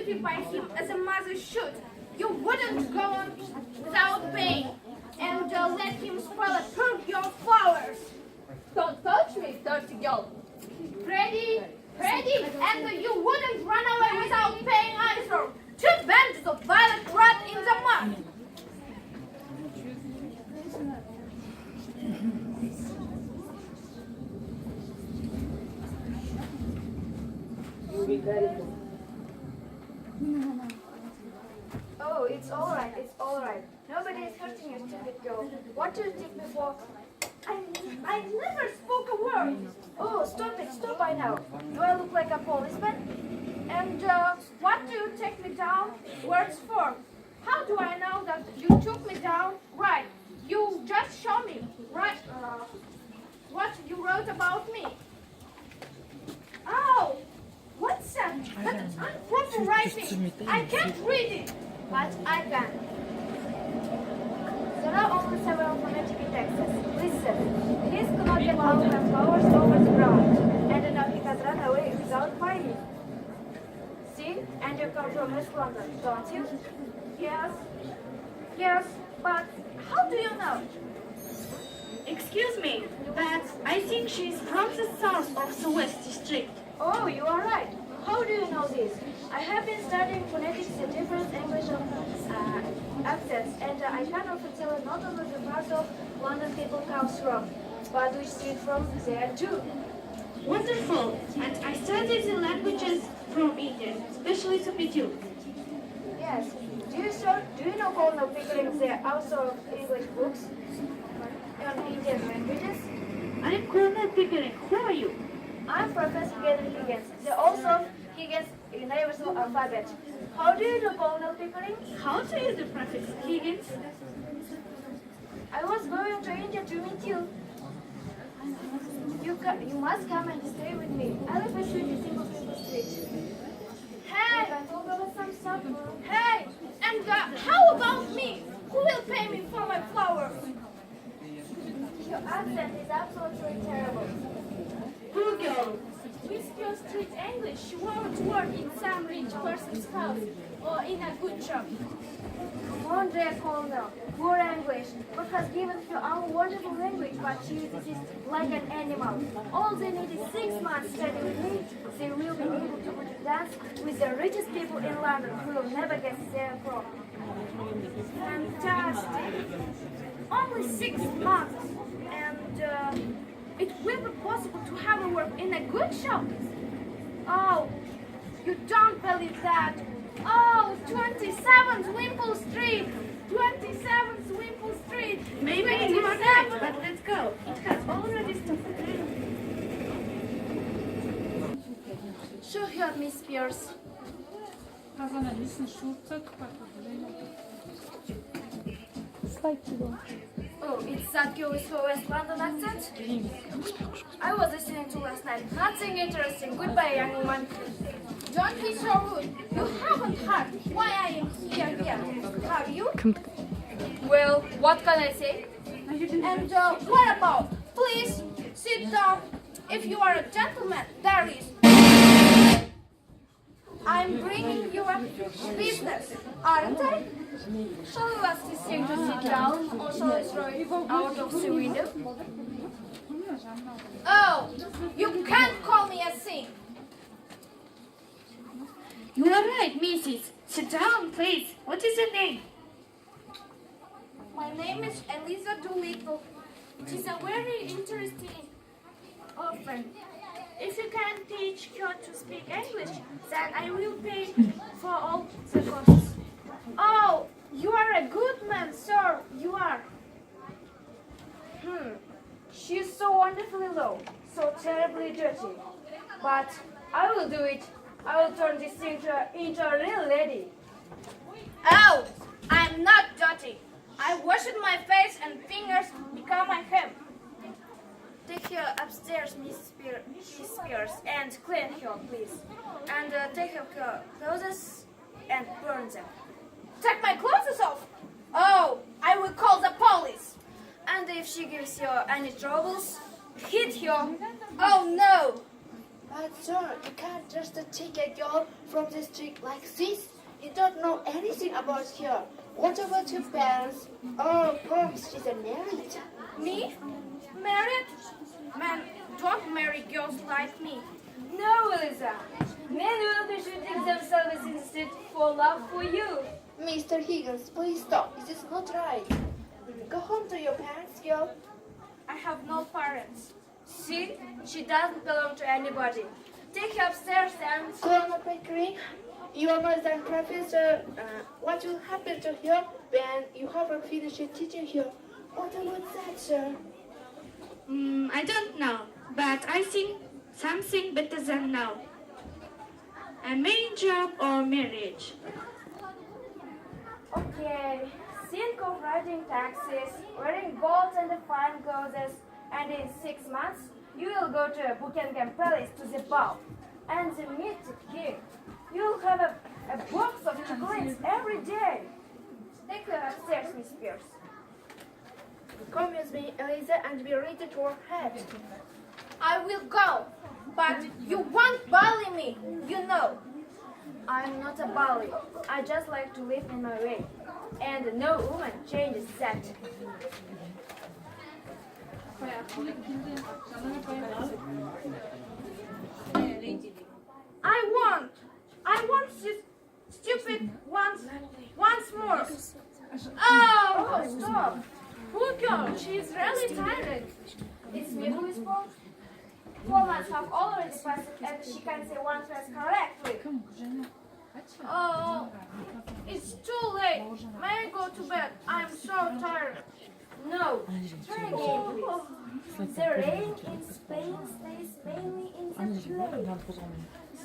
gently by him as a mother should. You wouldn't go on without paying and let him spoil and hurt your flowers. Don't touch me, dirty girl. Ready, and you wouldn't run away without paying either. Two bands of violet rot in the mud. Oh, it's all right. Nobody is hurting you, stupid girl. What do you take me for? I never spoke a word. Oh, stop by now. Do I look like a policeman? And what do you take me down? Words for? How do I know that you took me down? Right. You just show me. Right. What you wrote about me. Oh, what's that? That's improper writing. I can't read it. But I can. There are only several phonetic indexes. Listen. His cannot get out and flowers over the ground. And now he has run away without paying. See? And you come from West London, don't you? Yes, but how do you know? Excuse me, but I think she's from the south of the West District. Oh, you are right. How do you know this? I have been studying phonetics in different English accents, and I can often tell not only the part of London people comes from, but which street from there too. Wonderful, and I studied the languages from India, especially Pidgin. Yes. Do you know Colonel Pickering's author of English books on Indian languages? I'm Colonel Pickering. Who are you? I'm Professor Galen Higgins, the author of Higgins' Universal Alphabet. How do you know Colonel Pickering? How to use the prefix Higgins? I was going to India to meet you. You must come and stay with me. I live in Simple Street. Hey, I talk about some stuff. hey, and how about me? Who will pay me for my flowers? Your accent is absolutely terrible. Poor girl. We still street English. She won't work in some rich person's house or in a good shop. Come on, dear Colonel. Poor English. God has given her our wonderful language, but she uses it like an animal. All they need is 6 months study with me. They will be able to dance with the richest people in London who will never get there from. Fantastic. Only 6 months. And it will be possible to have a work in a good shop. Oh, you don't believe that. Oh, 27th Wimpole Street. 27th Wimpole Street. Maybe you are right, but let's go. It has already started. Show her, Miss Pierce. Oh, it's that girl with her West London accent? I was listening to last night. Nothing interesting. Goodbye, young woman. Don't be so rude. You haven't heard why I am here yet. Have you? Well, what can I say? And what about? Please sit down. If you are a gentleman, there is. I'm bringing you a business, aren't I? Shall we ask this thing to sit down, or shall I throw it out of the window? Oh, you can't call me a thing. You are right, Mrs. Sit down, please. What is your name? My name is Eliza Doolittle. It is a very interesting offer. If you can teach her to speak English, then I will pay for all the costs. Oh, you are a good man, sir. You are. She's so wonderfully low, so terribly dirty. But I will do it. I will turn this thing into a real lady. Oh, I'm not dirty. I washed my face and fingers become my hair. Take her upstairs, Miss Spears, and clean her, please. And take her clothes and burn them. Take my clothes off. Oh, I will call the police. And if she gives you any troubles, hit her. Oh no. But sir, you can't just take a girl from the street like this. You don't know anything about her. What about your parents? Oh, perhaps she's married. Me? Married? Men don't marry girls like me. No, Eliza. Men will be shooting themselves instead for love for you. Mr. Higgins, please stop. This is not right. Go home to your parents, girl. I have no parents. See? She doesn't belong to anybody. Take her upstairs and... Colonel Pickering, you are more than professor. What will happen to her when you have finished teaching her? What about that, sir? I don't know, but I think something better than now. A main job or marriage. Okay, think of riding taxis, wearing gold and fine clothes, and in 6 months you will go to Buckingham Palace to the ball and meet the king. You will have a box of chocolates every day. Take her upstairs, Miss Pierce. Come with me, Eliza, and be ready to work hard. I will go, but you won't bully me, you know. I'm not a bully. I just like to live in my way. And no woman changes that. I want this stupid once more. Oh, stop. Poor girl, she is really tired. It's me who is fault. 4 months have already passed and she can say one phrase correctly. Oh, it's too late. May I go to bed? I'm so tired. No, try again, please. The rain in Spain stays mainly in the play.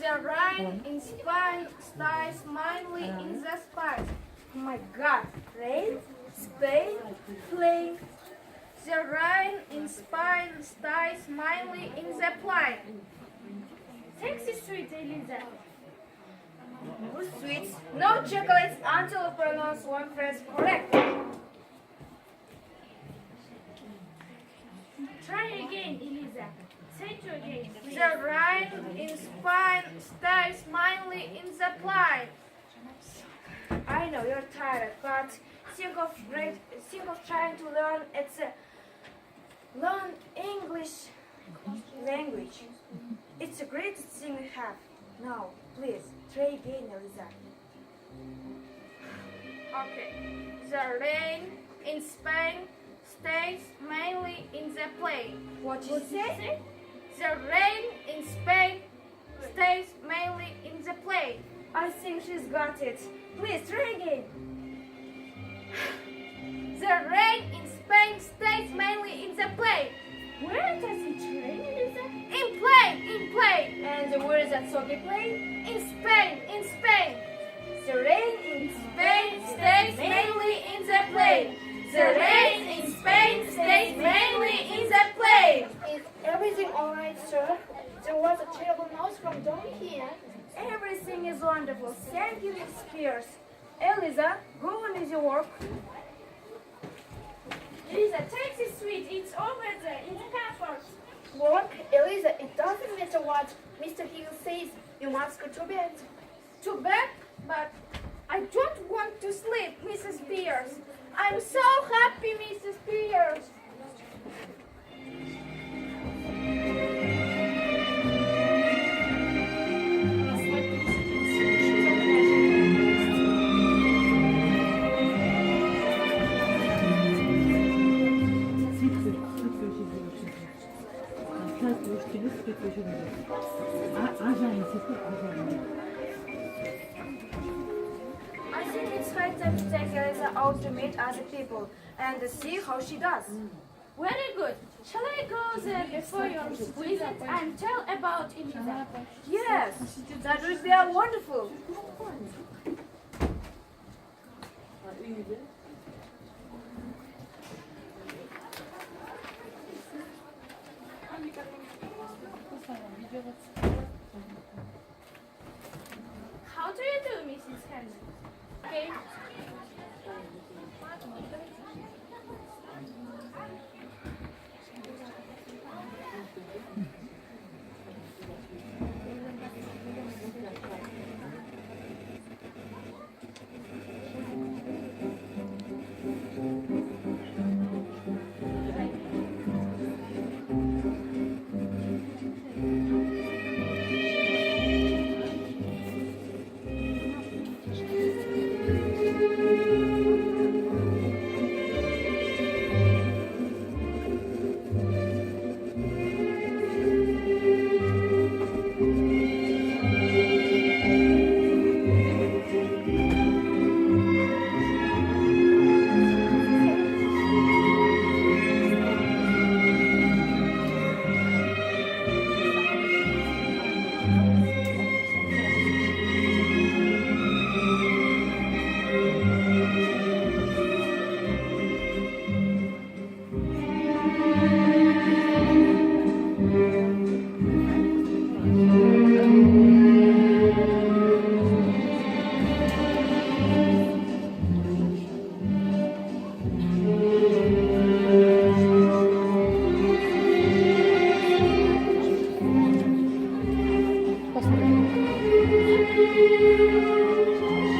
The rain in Spain stays mainly in the spice. Oh my God, rain, Spain, play. The rain in Spain stays mainly in the plain. Thanks, sweet Eliza. No sweets, no chocolates until you pronounce one phrase correctly. Try again, Eliza. Say it again. The rain in Spain stays mainly in the plain. I know you're tired, but think of trying to learn learn English language. It's the greatest thing we have. Now, please, try again, Eliza. Okay. The rain in Spain stays mainly in the plain. What did you say? The rain in Spain stays mainly in the plain. I think she's got it. Please, try again. The rain in Spain stays mainly in the plain. Where does it rain, Eliza? In plain. And where is that soccer playing? In Spain. The rain in Spain stays mainly in the plain. The rain in Spain stays mainly in the plain. Is everything all right, sir? There was a terrible noise from down here. Everything is wonderful. Thank you, Miss Pierce. Eliza, go on with your work. Eliza, take this sweet. It's over there in the cupboard. Work, Eliza, it doesn't matter what Mr. Higgins says. You must go to bed. To bed? But I don't want to sleep, Mrs. Pierce. I'm so happy, Mrs. Pierce. I think it's high time to take Eliza out to meet other people and see how she does. Very good. Shall I go there before your visit and tell about Eliza? Yes, that would be wonderful. How do you do, Mrs. Henry? Okay.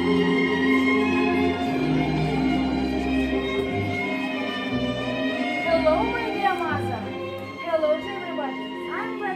Hello, my dear mother. Hello to everybody. I'm glad